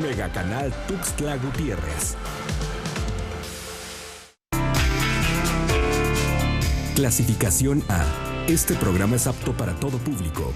Megacanal Tuxtla Gutiérrez. Clasificación A. Este programa es apto para todo público.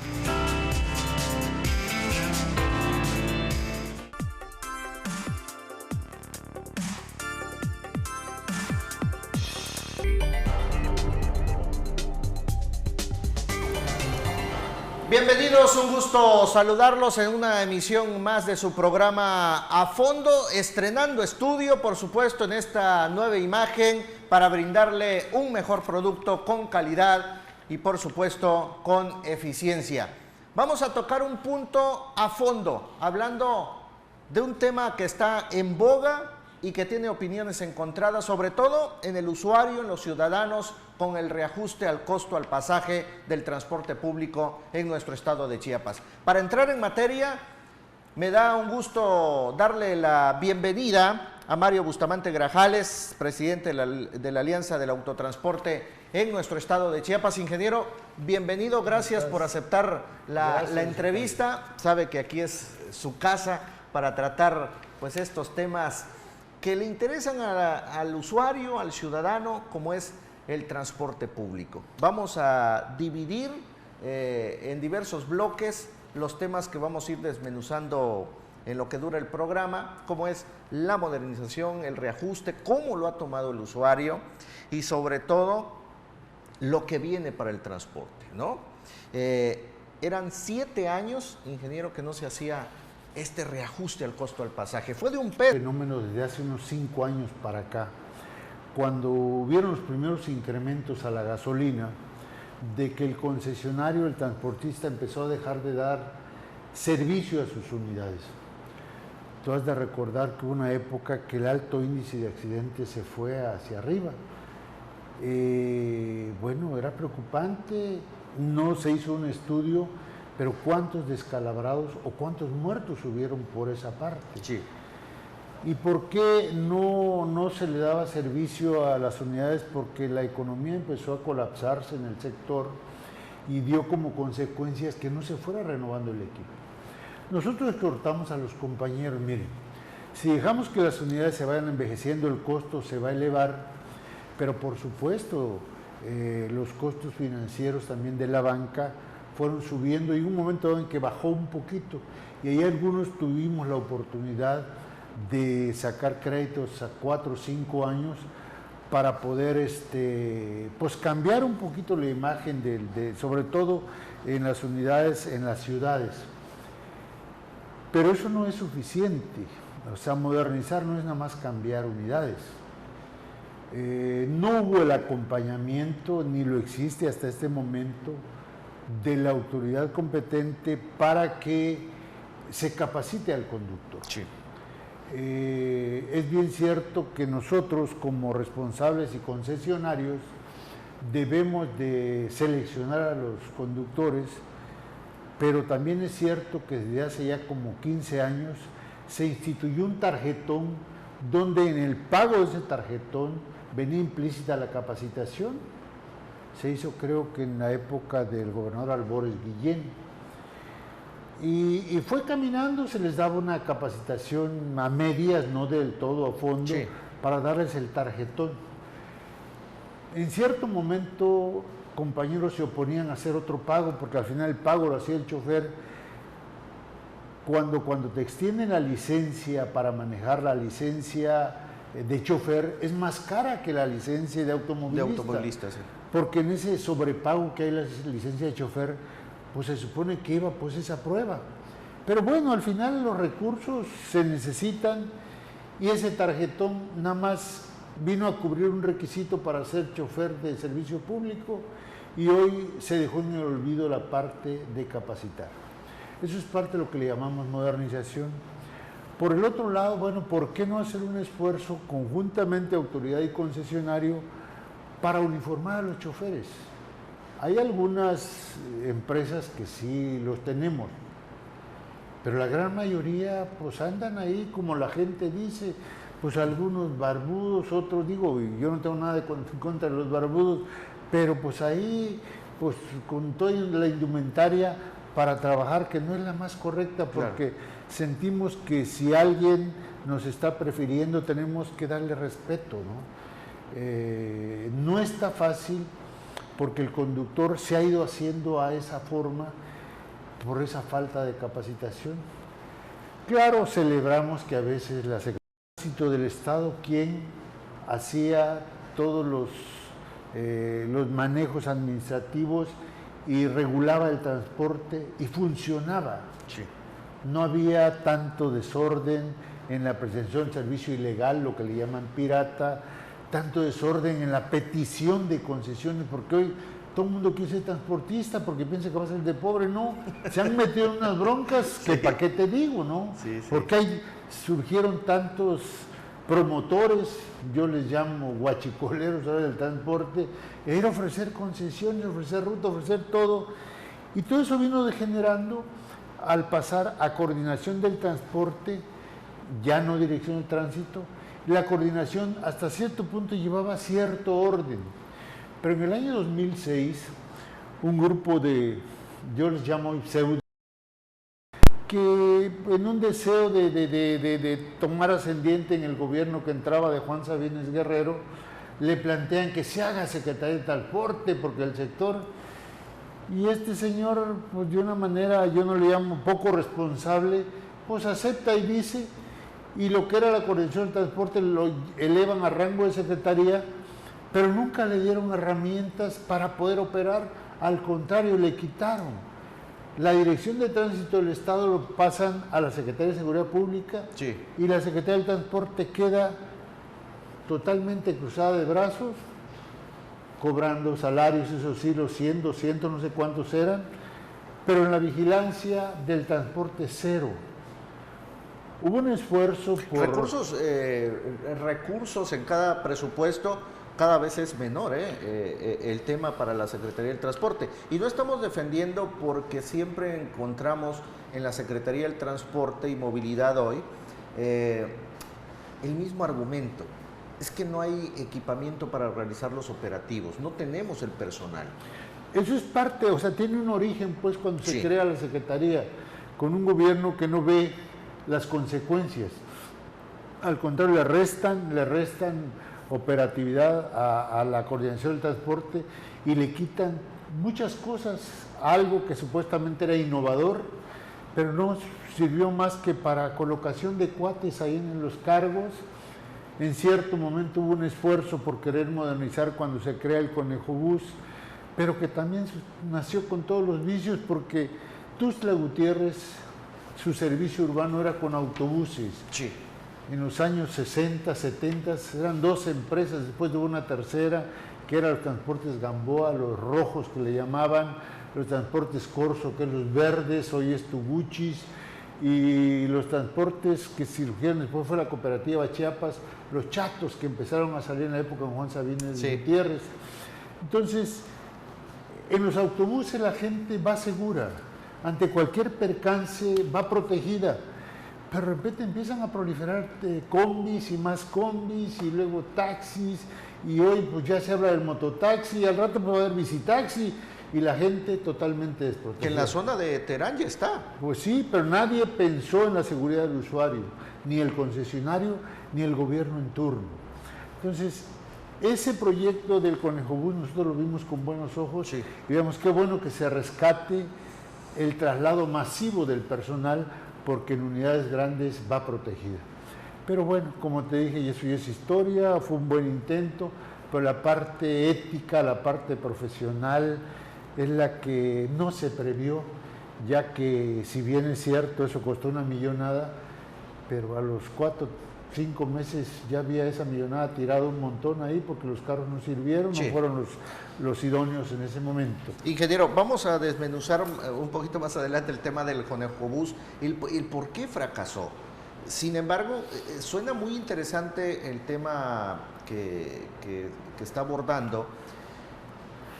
Bienvenidos, un gusto saludarlos en una emisión más de su programa A Fondo, estrenando estudio, por supuesto, en esta nueva imagen para brindarle un mejor producto con calidad y, por supuesto, con eficiencia. Vamos a tocar un punto a fondo, hablando de un tema que está en boga y que tiene opiniones encontradas, sobre todo en el usuario, en los ciudadanos, con el reajuste al costo al pasaje del transporte público en nuestro estado de Chiapas. Para entrar en materia, me da un gusto darle la bienvenida a Mario Bustamante Grajales, presidente de la Alianza del Autotransporte en nuestro estado de Chiapas. Ingeniero, bienvenido, gracias por aceptar la entrevista. Sabe que aquí es su casa para tratar pues estos temas que le interesan al usuario, al ciudadano, como es el transporte público. Vamos a dividir en diversos bloques los temas que vamos a ir desmenuzando en lo que dura el programa, como es la modernización, el reajuste, cómo lo ha tomado el usuario y sobre todo lo que viene para el transporte, ¿no? Eran 7 años, ingeniero, que no se hacía este reajuste al costo del pasaje. Fue de un fenómeno desde hace unos 5 años para acá, cuando hubieron los primeros incrementos a la gasolina, de que el concesionario, el transportista, empezó a dejar de dar servicio a sus unidades. Tú has de recordar que hubo una época que el alto índice de accidentes se fue hacia arriba. Bueno, era preocupante, no se hizo un estudio, pero ¿cuántos descalabrados o cuántos muertos hubieron por esa parte? Sí. ¿Y por qué no se le daba servicio a las unidades? Porque la economía empezó a colapsarse en el sector y dio como consecuencias que no se fuera renovando el equipo. Nosotros exhortamos a los compañeros, miren, si dejamos que las unidades se vayan envejeciendo, el costo se va a elevar, pero por supuesto los costos financieros también de la banca fueron subiendo y hubo un momento en que bajó un poquito y ahí algunos tuvimos la oportunidad de sacar créditos a 4 o 5 años para poder pues cambiar un poquito la imagen sobre todo en las unidades, en las ciudades. Pero eso no es suficiente, o sea, modernizar no es nada más cambiar unidades. No hubo el acompañamiento, ni lo existe hasta este momento, de la autoridad competente para que se capacite al conductor. Sí. Es bien cierto que nosotros como responsables y concesionarios debemos de seleccionar a los conductores, pero también es cierto que desde hace ya como 15 años se instituyó un tarjetón donde en el pago de ese tarjetón venía implícita la capacitación. Se hizo creo que en la época del gobernador Albores Guillén. Y fue caminando, se les daba una capacitación a medias, no del todo a fondo, sí, para darles el tarjetón. En cierto momento, compañeros se oponían a hacer otro pago, porque al final el pago lo hacía el chofer. Cuando te extienden la licencia para manejar, la licencia de chofer es más cara que la licencia de automovilista. De automovilista, sí. Porque en ese sobrepago que hay la licencia de chofer, pues se supone que iba pues esa prueba. Pero bueno, al final los recursos se necesitan y ese tarjetón nada más vino a cubrir un requisito para ser chofer de servicio público y hoy se dejó en el olvido la parte de capacitar. Eso es parte de lo que le llamamos modernización. Por el otro lado, bueno, ¿por qué no hacer un esfuerzo conjuntamente autoridad y concesionario para uniformar a los choferes? Hay algunas empresas que sí los tenemos, pero la gran mayoría pues andan ahí como la gente dice, pues algunos barbudos, otros digo, yo no tengo nada en contra de los barbudos, pero pues ahí pues con toda la indumentaria para trabajar, que no es la más correcta, porque sentimos que si alguien nos está prefiriendo tenemos que darle respeto, ¿no? No está fácil porque el conductor se ha ido haciendo a esa forma por esa falta de capacitación. Claro, celebramos que a veces la Secretaría de Tránsito del Estado, quien hacía todos los manejos administrativos y regulaba el transporte y funcionaba. Sí. No había tanto desorden en la prestación de servicio ilegal, lo que le llaman pirata, tanto desorden en la petición de concesiones, porque hoy todo el mundo quiere ser transportista porque piensa que va a ser de pobre. No, se han metido en unas broncas que para qué te digo, ¿no? Sí, sí. Porque surgieron tantos promotores, yo les llamo guachicoleros ahora del transporte, era ofrecer concesiones, ofrecer ruta, ofrecer todo, y todo eso vino degenerando al pasar a coordinación del transporte, ya no dirección de tránsito. La coordinación hasta cierto punto llevaba cierto orden, pero en el año 2006 un grupo de, yo les llamo pseudo, que en un deseo de tomar ascendiente en el gobierno que entraba de Juan Sabines Guerrero, le plantean que se haga Secretaría de Transporte porque el sector, y este señor, pues de una manera, yo no le llamo poco responsable, pues acepta y dice, y lo que era la coordinación del transporte lo elevan a rango de secretaría, pero nunca le dieron herramientas para poder operar, al contrario, le quitaron. La Dirección de Tránsito del Estado lo pasan a la Secretaría de Seguridad Pública, Sí. y la Secretaría del Transporte queda totalmente cruzada de brazos, cobrando salarios, eso sí, los 100, 200, no sé cuántos eran, pero en la vigilancia del transporte cero. Hubo un esfuerzo por... Recursos en cada presupuesto cada vez es menor el tema para la Secretaría del Transporte. Y no estamos defendiendo porque siempre encontramos en la Secretaría del Transporte y Movilidad hoy el mismo argumento. Es que no hay equipamiento para realizar los operativos, no tenemos el personal. Eso es parte, o sea, tiene un origen pues cuando se Sí. crea la Secretaría, con un gobierno que no ve las consecuencias. Al contrario, le restan operatividad a la coordinación del transporte y le quitan muchas cosas, algo que supuestamente era innovador, pero no sirvió más que para colocación de cuates ahí en los cargos. En cierto momento hubo un esfuerzo por querer modernizar cuando se crea el Conejobús, pero que también nació con todos los vicios, porque Tuxtla Gutiérrez, su servicio urbano era con autobuses. Sí. En los años 60, 70 eran dos empresas, después hubo una tercera, que eran los transportes Gamboa, los rojos que le llamaban, los transportes Corso, que es los verdes, hoy es Tuguchis, y los transportes que surgieron después fue la cooperativa Chiapas, los chatos que empezaron a salir en la época de Juan Sabines Sí. Gutiérrez. Entonces, en los autobuses la gente va segura, ante cualquier percance va protegida, pero de repente empiezan a proliferar combis y más combis y luego taxis, y hoy pues ya se habla del mototaxi, y al rato puede haber bicitaxi, y la gente totalmente desprotegida. Que en la zona de Terán ya está. Pues sí, pero nadie pensó en la seguridad del usuario, ni el concesionario, ni el gobierno en turno. Entonces, ese proyecto del Conejobús nosotros lo vimos con buenos ojos, Sí. y digamos qué bueno que se rescate el traslado masivo del personal, porque en unidades grandes va protegida. Pero bueno, como te dije, y eso ya es historia, fue un buen intento, pero la parte ética, la parte profesional, es la que no se previó, ya que si bien es cierto, eso costó una millonada, pero a los 4, 5 meses ya había esa millonada tirada un montón ahí, porque los carros no sirvieron, Sí. no fueron los idóneos en ese momento. Ingeniero, vamos a desmenuzar un poquito más adelante el tema del Conejobús y el por qué fracasó. Sin embargo, suena muy interesante el tema que está abordando,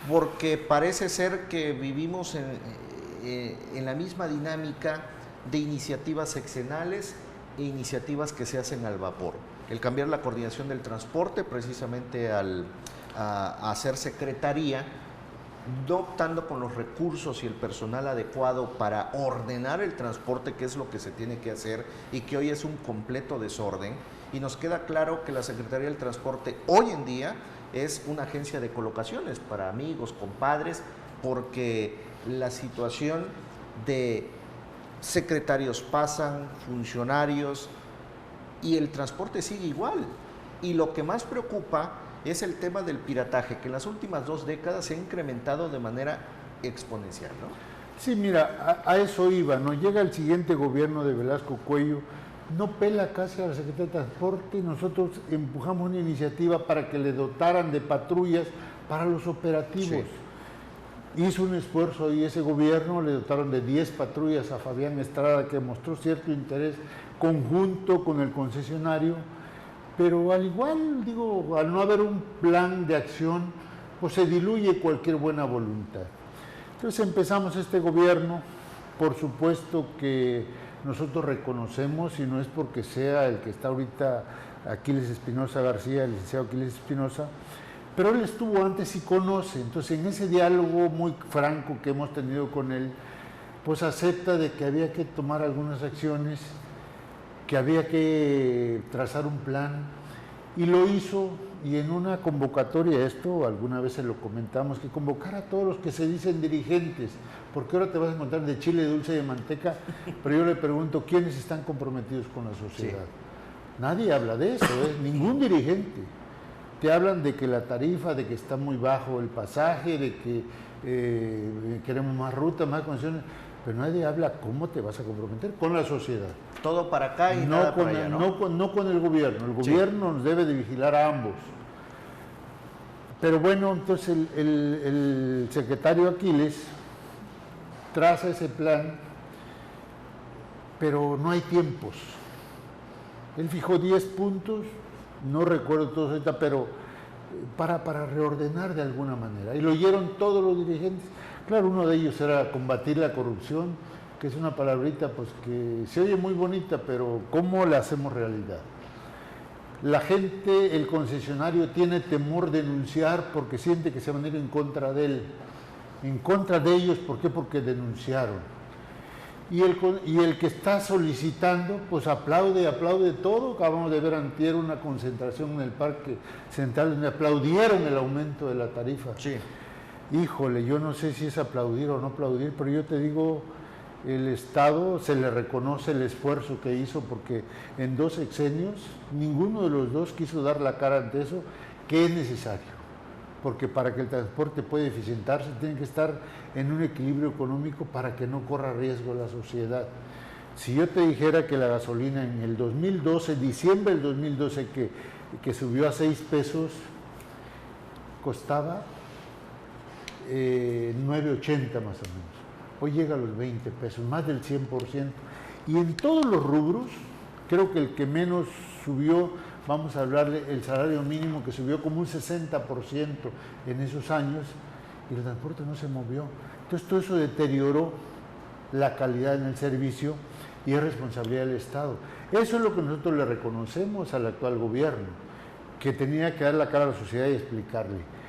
porque parece ser que vivimos en la misma dinámica de iniciativas sexenales e iniciativas que se hacen al vapor. El cambiar la coordinación del transporte precisamente a hacer secretaría no optando con los recursos y el personal adecuado para ordenar el transporte, que es lo que se tiene que hacer y que hoy es un completo desorden. Y nos queda claro que la Secretaría del Transporte hoy en día es una agencia de colocaciones para amigos, compadres, porque la situación de secretarios pasan, funcionarios, y el transporte sigue igual. Y lo que más preocupa es el tema del pirataje, que en las últimas 2 décadas se ha incrementado de manera exponencial, ¿no? Sí, mira, a eso iba, ¿no? Llega el siguiente gobierno de Velasco Cuello, no pela casi a la Secretaría de Transporte, y nosotros empujamos una iniciativa para que le dotaran de patrullas para los operativos. Sí. Hizo un esfuerzo y ese gobierno le dotaron de 10 patrullas a Fabián Estrada, que mostró cierto interés conjunto con el concesionario, pero al igual, digo, al no haber un plan de acción, pues se diluye cualquier buena voluntad. Entonces empezamos este gobierno, por supuesto que nosotros reconocemos, y no es porque sea el que está ahorita Aquiles Espinosa García, el licenciado Aquiles Espinosa, pero él estuvo antes y conoce. Entonces en ese diálogo muy franco que hemos tenido con él, pues acepta de que había que tomar algunas acciones, que había que trazar un plan, y lo hizo. Y en una convocatoria, esto alguna vez se lo comentamos, que convocar a todos los que se dicen dirigentes, porque ahora te vas a encontrar de chile, dulce y de manteca, pero yo le pregunto, ¿quiénes están comprometidos con la sociedad? Sí. Nadie habla de eso, ningún dirigente. Te hablan de que la tarifa, de que está muy bajo el pasaje, de que queremos más ruta, más condiciones, pero nadie habla cómo te vas a comprometer con la sociedad. Todo para acá y nada para allá, ¿no? No con el gobierno. El gobierno nos debe de vigilar a ambos. Pero bueno, entonces el secretario Aquiles traza ese plan, pero no hay tiempos. Él fijó 10 puntos, no recuerdo todos ahorita, pero para reordenar de alguna manera. Y lo oyeron todos los dirigentes. Claro, uno de ellos era combatir la corrupción, que es una palabrita pues que se oye muy bonita, pero ¿cómo la hacemos realidad? La gente, el concesionario tiene temor de denunciar porque siente que se van a ir en contra de él, en contra de ellos. ¿Por qué? Porque denunciaron. Y el que está solicitando, pues aplaude todo. Acabamos de ver antier una concentración en el Parque Central donde aplaudieron el aumento de la tarifa. Sí. Híjole, yo no sé si es aplaudir o no aplaudir, pero yo te digo, el Estado se le reconoce el esfuerzo que hizo, porque en 2 sexenios ninguno de los dos quiso dar la cara ante eso, que es necesario, porque para que el transporte pueda eficientarse tiene que estar en un equilibrio económico para que no corra riesgo la sociedad. Si yo te dijera que la gasolina en el 2012, diciembre del 2012, que subió a 6 pesos, costaba 9.80 más o menos. Hoy llega a los 20 pesos, más del 100%. Y en todos los rubros, creo que el que menos subió, vamos a hablarle, el salario mínimo, que subió como un 60% en esos años, y el transporte no se movió. Entonces todo eso deterioró la calidad en el servicio y es responsabilidad del Estado. Eso es lo que nosotros le reconocemos al actual gobierno, que tenía que dar la cara a la sociedad y explicarle.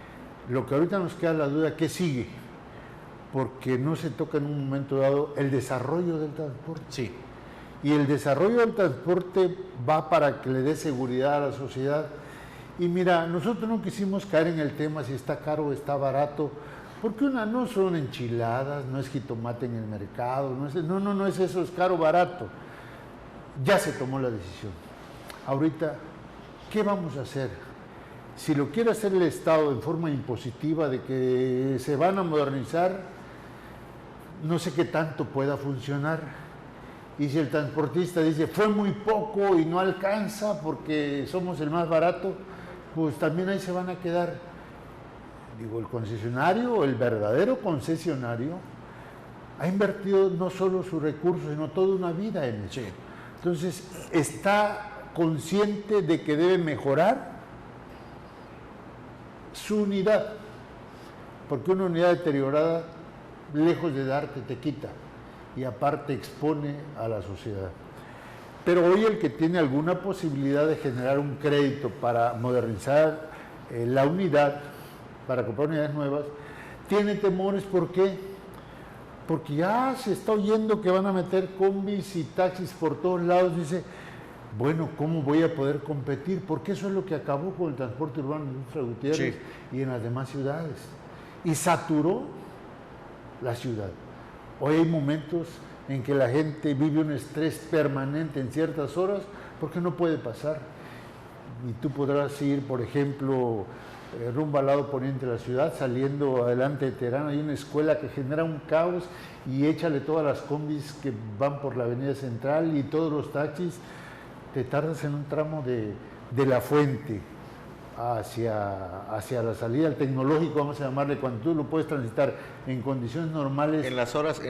Lo que ahorita nos queda la duda, ¿qué sigue? Porque no se toca en un momento dado el desarrollo del transporte. Sí. Y el desarrollo del transporte va para que le dé seguridad a la sociedad. Y mira, nosotros no quisimos caer en el tema si está caro o está barato, porque no son enchiladas, no es jitomate en el mercado, no es eso, es caro o barato. Ya se tomó la decisión. Ahorita, ¿qué vamos a hacer? Si lo quiere hacer el Estado en forma impositiva de que se van a modernizar, no sé qué tanto pueda funcionar. Y si el transportista dice, fue muy poco y no alcanza porque somos el más barato, pues también ahí se van a quedar. Digo, el concesionario, el verdadero concesionario, ha invertido no solo sus recursos, sino toda una vida en eso. Sí. Entonces, está consciente de que debe mejorar su unidad, porque una unidad deteriorada, lejos de darte, te quita, y aparte expone a la sociedad. Pero hoy el que tiene alguna posibilidad de generar un crédito para modernizar la unidad, para comprar unidades nuevas, tiene temores, ¿por qué? Porque ya se está oyendo que van a meter combis y taxis por todos lados. Dice, bueno, ¿cómo voy a poder competir? Porque eso es lo que acabó con el transporte urbano en Tuxtla Gutiérrez y en las demás ciudades. Y saturó la ciudad. Hoy hay momentos en que la gente vive un estrés permanente en ciertas horas porque no puede pasar. Y tú podrás ir, por ejemplo, rumbo al lado poniente de la ciudad, saliendo adelante de Terán, hay una escuela que genera un caos y échale todas las combis que van por la avenida central y todos los taxis, te tardas en un tramo de la Fuente hacia la salida al tecnológico, vamos a llamarle, cuando tú lo puedes transitar en condiciones normales. En las horas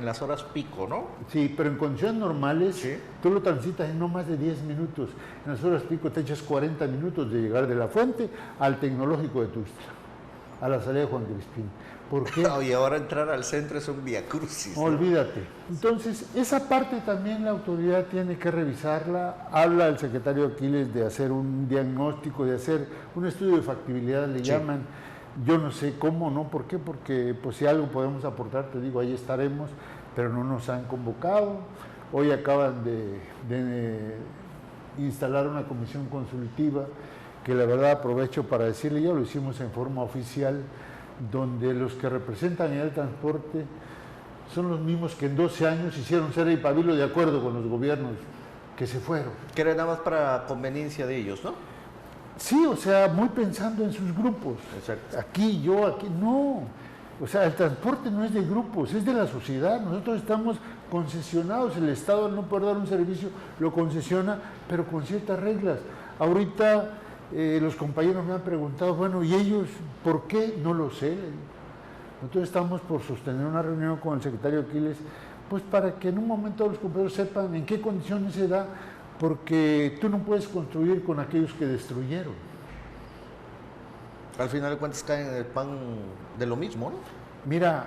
pico, ¿no? Sí, pero en condiciones normales tú lo transitas en no más de 10 minutos. En las horas pico te echas 40 minutos de llegar de la Fuente al tecnológico de Tuxtla, a la salida de Juan Crispín. ¿Por qué? Y ahora entrar al centro es un viacrucis, ¿no? Olvídate. Entonces, esa parte también la autoridad tiene que revisarla. Habla el secretario Aquiles de hacer un diagnóstico, de hacer un estudio de factibilidad, le llaman. Yo no sé cómo, ¿no? ¿Por qué? Porque pues si algo podemos aportar, te digo, ahí estaremos, pero no nos han convocado. Hoy acaban de instalar una comisión consultiva que la verdad aprovecho para decirle, ya lo hicimos en forma oficial, donde los que representan el transporte son los mismos que en 12 años hicieron Cera y Pabilo de acuerdo con los gobiernos que se fueron. Que era nada más para conveniencia de ellos, ¿no? Sí, o sea, muy pensando en sus grupos. Exacto. Aquí, yo, aquí, no. O sea, el transporte no es de grupos, es de la sociedad. Nosotros estamos concesionados, el Estado al no poder dar un servicio lo concesiona, pero con ciertas reglas. Ahorita los compañeros me han preguntado, bueno, ¿y ellos por qué? No lo sé. Nosotros estamos por sostener una reunión con el secretario Aquiles, pues para que en un momento los compañeros sepan en qué condiciones se da, porque tú no puedes construir con aquellos que destruyeron. Al final de cuentas caen en el pan de lo mismo, ¿no? Mira,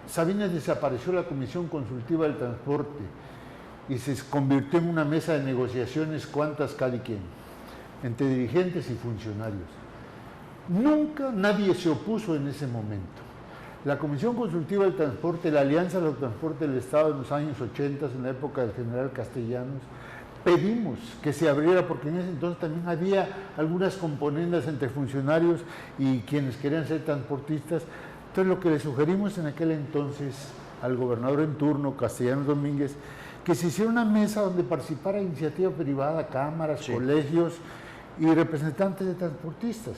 Sabines desapareció la Comisión Consultiva del Transporte y se convirtió en una mesa de negociaciones, cuantas cada quien, entre dirigentes y funcionarios. Nunca nadie se opuso en ese momento. La Comisión Consultiva del Transporte, la Alianza del Transporte del Estado en los años 80, en la época del general Castellanos, pedimos que se abriera, porque en ese entonces también había algunas componendas entre funcionarios y quienes querían ser transportistas. Entonces lo que le sugerimos en aquel entonces al gobernador en turno, Castellanos Domínguez, que se hiciera una mesa donde participara iniciativa privada, cámaras, colegios y representantes de transportistas,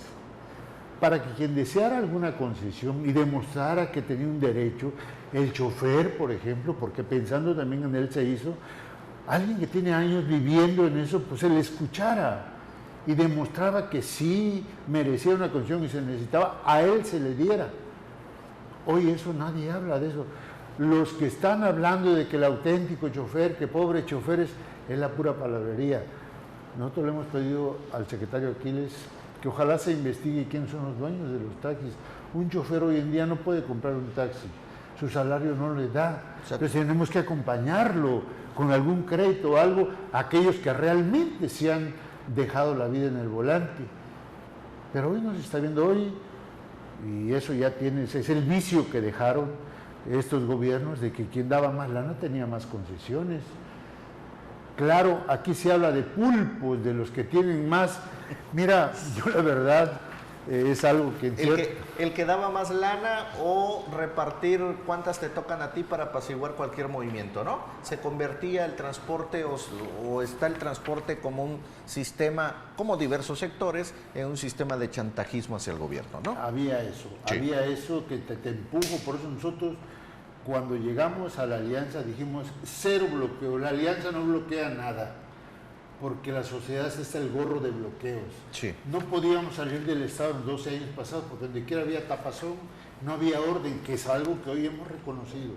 para que quien deseara alguna concesión y demostrara que tenía un derecho, el chofer, por ejemplo, porque pensando también en él se hizo, alguien que tiene años viviendo en eso, pues se le escuchara y demostraba que sí merecía una concesión y se necesitaba, a él se le diera. Hoy eso nadie habla de eso. Los que están hablando de que el auténtico chofer, que pobres choferes, es la pura palabrería. Nosotros le hemos pedido al secretario Aquiles que ojalá se investigue quién son los dueños de los taxis. Un chofer hoy en día no puede comprar un taxi, su salario no le da. Entonces tenemos que acompañarlo con algún crédito o algo, aquellos que realmente se han dejado la vida en el volante. Pero hoy nos está viendo hoy, y eso ya tiene, es el vicio que dejaron estos gobiernos, de que quien daba más lana tenía más concesiones. Claro, aquí se habla de pulpos, de los que tienen más. Mira, yo la verdad es algo que... El que daba más lana o repartir cuántas te tocan a ti para apaciguar cualquier movimiento, ¿no? Se convertía el transporte o está el transporte como un sistema, como diversos sectores, en un sistema de chantajismo hacia el gobierno, ¿no? Había eso que te empujo, por eso nosotros cuando llegamos a la alianza dijimos cero bloqueo, la alianza no bloquea nada, porque la sociedad está el gorro de bloqueos. Sí. No podíamos salir del Estado en los 12 años pasados, porque donde quiera había tapazón, no había orden, que es algo que hoy hemos reconocido.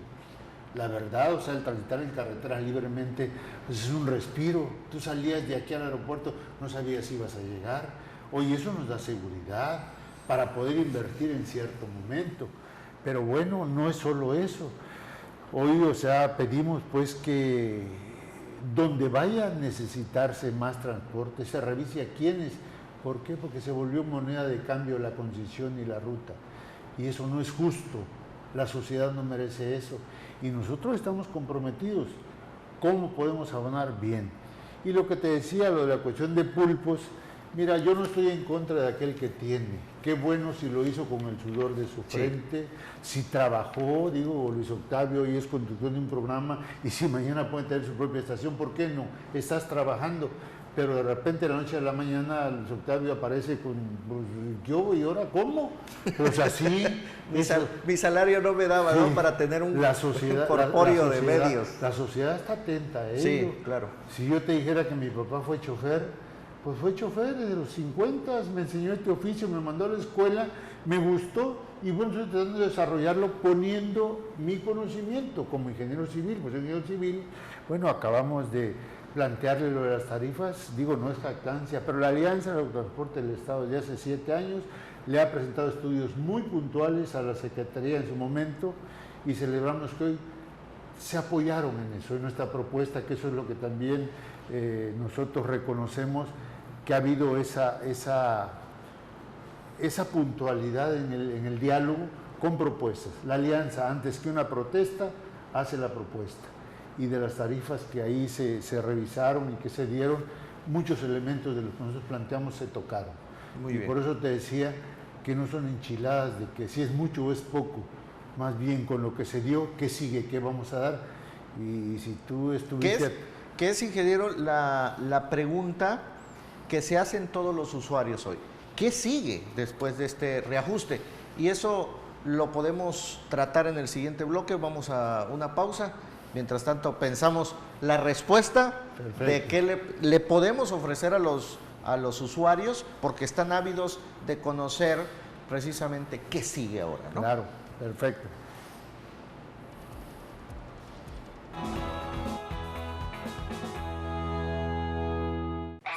La verdad, o sea, el transitar en carreteras libremente, pues es un respiro. Tú salías de aquí al aeropuerto, no sabías si ibas a llegar. Hoy eso nos da seguridad para poder invertir en cierto momento. Pero bueno, no es solo eso. Hoy, o sea, pedimos pues que donde vaya a necesitarse más transporte, se revise a quiénes. ¿Por qué? Porque se volvió moneda de cambio la concesión y la ruta. y eso no es justo. La sociedad no merece eso y nosotros estamos comprometidos. ¿Cómo podemos abonar bien? Y lo que te decía, lo de la cuestión de pulpos, mira, yo no estoy en contra de aquel que tiene. Qué bueno si lo hizo con el sudor de su frente, si trabajó, digo, Luis Octavio hoy es conductor de un programa y si mañana puede tener su propia estación, ¿por qué no? Estás trabajando. Pero de repente, de la noche a la mañana, Luis Octavio aparece con, pues, ¿yo? ¿Y ahora cómo? Pues así. Mi salario no me daba, ¿no? Para tener un corpóreo de medios. La sociedad está atenta a ello. Sí, claro. Si yo te dijera que mi papá fue chofer, pues fue chofer desde los 50, me enseñó este oficio, me mandó a la escuela, me gustó y bueno, estoy tratando de desarrollarlo poniendo mi conocimiento como ingeniero civil. Pues ingeniero civil, bueno, acabamos de plantearle lo de las tarifas, digo, no es jactancia, pero la Alianza del Autotransporte del Estado ya hace 7 años le ha presentado estudios muy puntuales a la Secretaría en su momento y celebramos que hoy se apoyaron en eso, en nuestra propuesta, que eso es lo que también nosotros reconocemos, que ha habido esa puntualidad en el diálogo con propuestas. La Alianza, antes que una protesta, hace la propuesta. Y de las tarifas que ahí se revisaron y que se dieron, muchos elementos de los que nosotros planteamos se tocaron. Muy bien. Por eso te decía que no son enchiladas de que si es mucho o es poco, más bien con lo que se dio, qué sigue, qué vamos a dar. Y si tú estuviste... ¿Qué es, ingeniero, la pregunta que se hacen todos los usuarios hoy? ¿Qué sigue después de este reajuste? Y eso lo podemos tratar en el siguiente bloque. Vamos a una pausa. Mientras tanto, pensamos la respuesta. Perfecto. De qué le podemos ofrecer a los usuarios, porque están ávidos de conocer precisamente qué sigue ahora, ¿no? Claro, perfecto.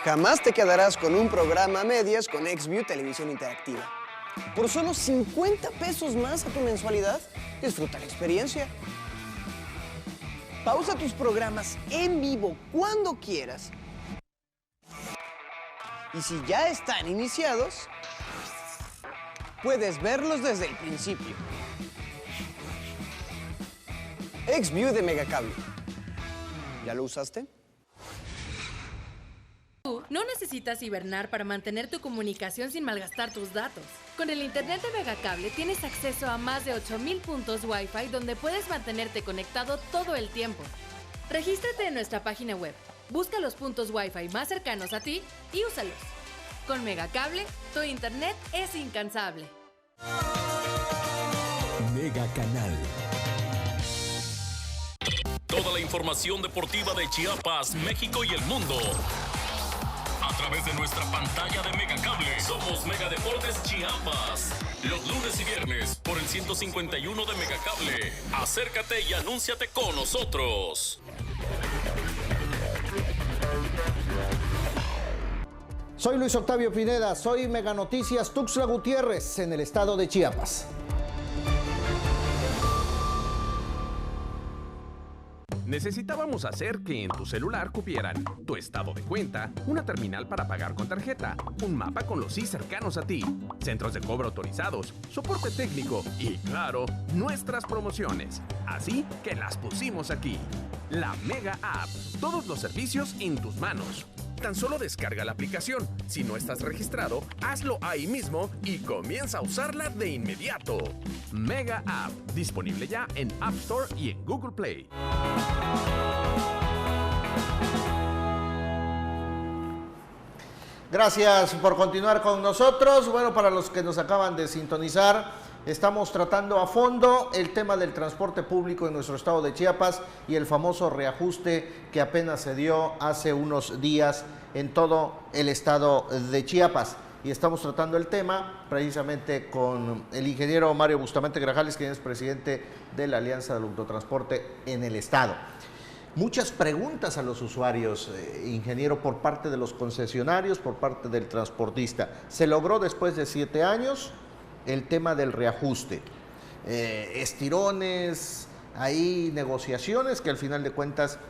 Jamás te quedarás con un programa a medias con XView Televisión Interactiva. Por solo 50 pesos más a tu mensualidad, disfruta la experiencia. Pausa tus programas en vivo cuando quieras. Y si ya están iniciados, puedes verlos desde el principio. XView de Megacable. ¿Ya lo usaste? No necesitas hibernar para mantener tu comunicación sin malgastar tus datos. Con el internet de Megacable tienes acceso a más de 8,000 puntos Wi-Fi donde puedes mantenerte conectado todo el tiempo. Regístrate en nuestra página web, busca los puntos Wi-Fi más cercanos a ti y úsalos. Con Megacable, tu internet es incansable. Mega Canal. Toda la información deportiva de Chiapas, México y el mundo. A través de nuestra pantalla de Megacable. Somos Mega Deportes Chiapas. Los lunes y viernes por el 151 de Megacable. Acércate y anúnciate con nosotros. Soy Luis Octavio Pineda, soy Mega Noticias Tuxtla Gutiérrez, en el estado de Chiapas. Necesitábamos hacer que en tu celular cupieran tu estado de cuenta, una terminal para pagar con tarjeta, un mapa con los CIS cercanos a ti, centros de cobro autorizados, soporte técnico y, claro, nuestras promociones. Así que las pusimos aquí. La Mega App. Todos los servicios en tus manos. Tan solo descarga la aplicación. Si no estás registrado, hazlo ahí mismo y comienza a usarla de inmediato. Mega App. Disponible ya en App Store y en Google Play. Gracias por continuar con nosotros. Bueno, para los que nos acaban de sintonizar, estamos tratando a fondo el tema del transporte público en nuestro estado de Chiapas y el famoso reajuste que apenas se dio hace unos días en todo el estado de Chiapas. Y estamos tratando el tema precisamente con el ingeniero Mario Bustamante Grajales, quien es presidente de la Alianza del Autotransporte en el estado. Muchas preguntas a los usuarios, ingeniero, por parte de los concesionarios, por parte del transportista. Se logró después de 7 años el tema del reajuste. Estirones, hay negociaciones que al final de cuentas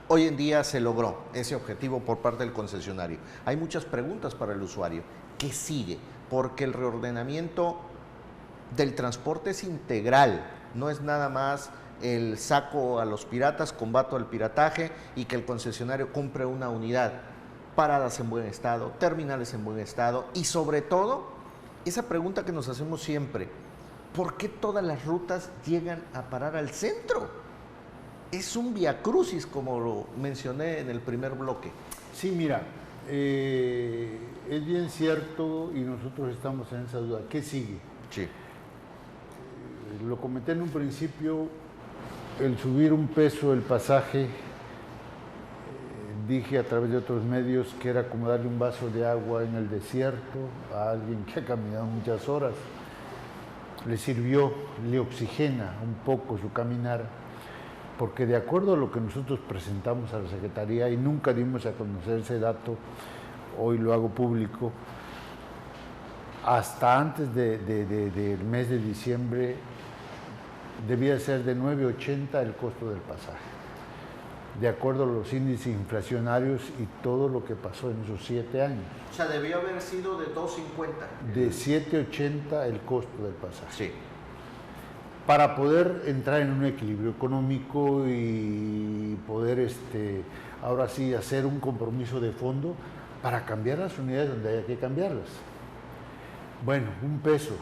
hoy en día se logró ese objetivo por parte del concesionario. Hay muchas preguntas para el usuario. ¿Qué sigue? Porque el reordenamiento del transporte es integral, no es nada más el saco a los piratas, combato al pirataje y que el concesionario compre una unidad. Paradas en buen estado, terminales en buen estado y sobre todo, esa pregunta que nos hacemos siempre, ¿por qué todas las rutas llegan a parar al centro? Es un viacrucis, como lo mencioné en el primer bloque. Sí, mira, es bien cierto y nosotros estamos en esa duda. ¿Qué sigue? Sí. Lo comenté en un principio, el subir un peso el pasaje, dije a través de otros medios que era como darle un vaso de agua en el desierto a alguien que ha caminado muchas horas. Le sirvió, le oxigena un poco su caminar, porque de acuerdo a lo que nosotros presentamos a la Secretaría, y nunca dimos a conocer ese dato, hoy lo hago público, hasta antes del mes de diciembre debía ser de 9.80 el costo del pasaje, de acuerdo a los índices inflacionarios y todo lo que pasó en esos 7 años. O sea, debió haber sido de 2.50. De 7.80 el costo del pasaje. Sí. Para poder entrar en un equilibrio económico y poder ahora sí hacer un compromiso de fondo para cambiar las unidades donde haya que cambiarlas. Bueno, un peso.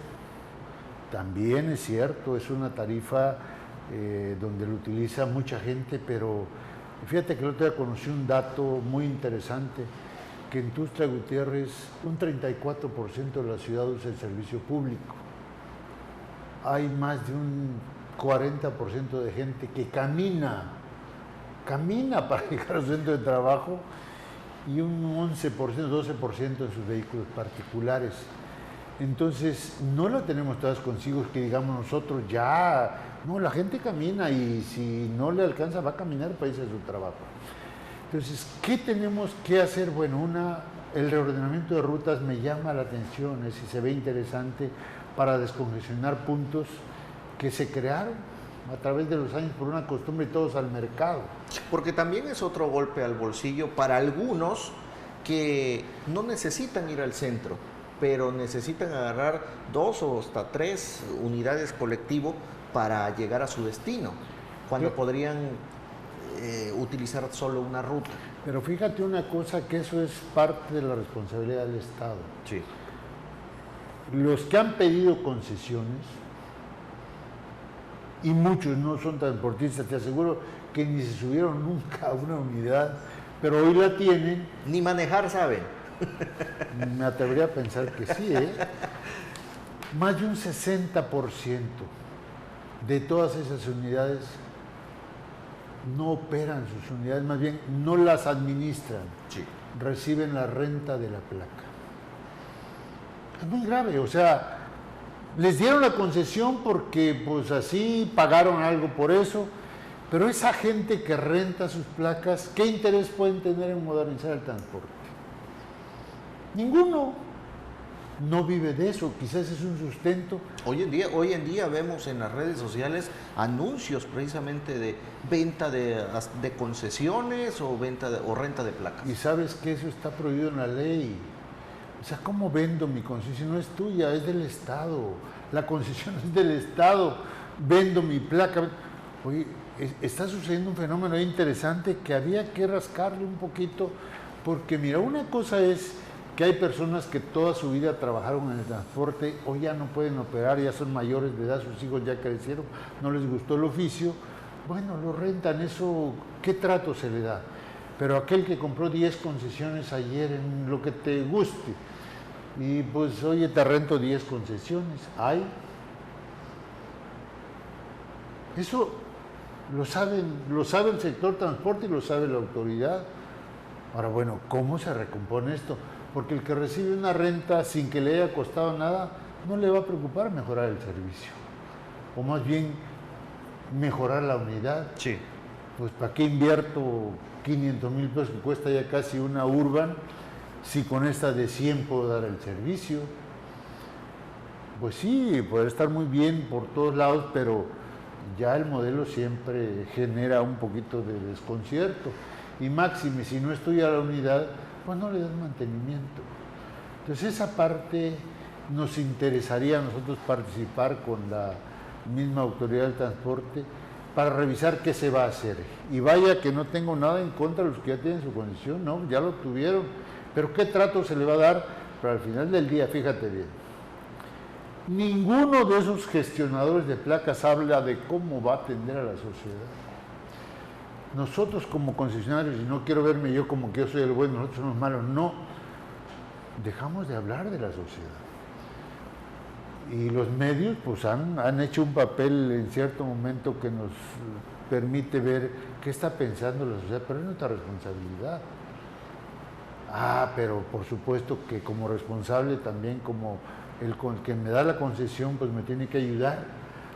También es cierto, es una tarifa donde lo utiliza mucha gente, pero fíjate que el otro día conocí un dato muy interesante, que en Tuxtla Gutiérrez un 34% de la ciudad usa el servicio público. Hay más de un 40% de gente que camina para llegar al centro de trabajo y un 11%, 12% en sus vehículos particulares. Entonces, no la tenemos todas consigo, que digamos nosotros ya, no, la gente camina y si no le alcanza va a caminar para irse a su trabajo. Entonces, ¿qué tenemos que hacer? Bueno, el reordenamiento de rutas me llama la atención, y se ve interesante para descongestionar puntos que se crearon a través de los años por una costumbre todos al mercado. Porque también es otro golpe al bolsillo para algunos que no necesitan ir al centro, pero necesitan agarrar 2 o hasta 3 unidades colectivo para llegar a su destino, cuando podrían utilizar solo una ruta. Pero fíjate una cosa, que eso es parte de la responsabilidad del Estado. Sí. Los que han pedido concesiones, y muchos no son transportistas, te aseguro que ni se subieron nunca a una unidad, pero hoy la tienen. Ni manejar saben. Me atrevería a pensar que sí, ¿eh? Más de un 60% de todas esas unidades no operan sus unidades, más bien no las administran, Sí. Reciben la renta de la placa. Es muy grave, o sea, les dieron la concesión porque pues así pagaron algo por eso, pero esa gente que renta sus placas, ¿qué interés pueden tener en modernizar el transporte? Ninguno. No vive de eso, quizás es un sustento. Hoy en día vemos en las redes sociales anuncios precisamente de venta de concesiones o o renta de placas. Y sabes que eso está prohibido en la ley. O sea, ¿cómo vendo mi concesión? No es tuya, es del Estado. La concesión es del Estado. Vendo mi placa. Oye, está sucediendo un fenómeno interesante que había que rascarle un poquito, porque mira, una cosa es que hay personas que toda su vida trabajaron en el transporte, hoy ya no pueden operar, ya son mayores de edad, sus hijos ya crecieron, no les gustó el oficio, bueno, lo rentan, eso, ¿qué trato se le da? Pero aquel que compró 10 concesiones ayer en lo que te guste, y pues, oye, te rento 10 concesiones, ¿hay? Eso lo sabe el sector transporte y lo sabe la autoridad. Ahora, bueno, ¿cómo se recompone esto? Porque el que recibe una renta sin que le haya costado nada, no le va a preocupar mejorar el servicio. O más bien, mejorar la unidad. Sí. Pues, ¿para qué invierto 500,000 pesos que cuesta ya casi una Urban si con esta de 100 puedo dar el servicio? Pues sí, puede estar muy bien por todos lados, pero ya el modelo siempre genera un poquito de desconcierto. Y máxime, si no estudia la unidad, pues no le das mantenimiento. Entonces esa parte nos interesaría a nosotros participar con la misma autoridad del transporte para revisar qué se va a hacer. Y vaya que no tengo nada en contra de los que ya tienen su concesión, no, ya lo tuvieron, pero qué trato se le va a dar. Pero al final del día, fíjate bien, ninguno de esos gestionadores de placas habla de cómo va a atender a la sociedad. Nosotros como concesionarios, y no quiero verme yo como que yo soy el bueno, nosotros somos malos, no, dejamos de hablar de la sociedad. Y los medios pues han hecho un papel en cierto momento que nos permite ver qué está pensando la sociedad, pero es nuestra responsabilidad. Pero por supuesto que como responsable también, como el que me da la concesión, pues me tiene que ayudar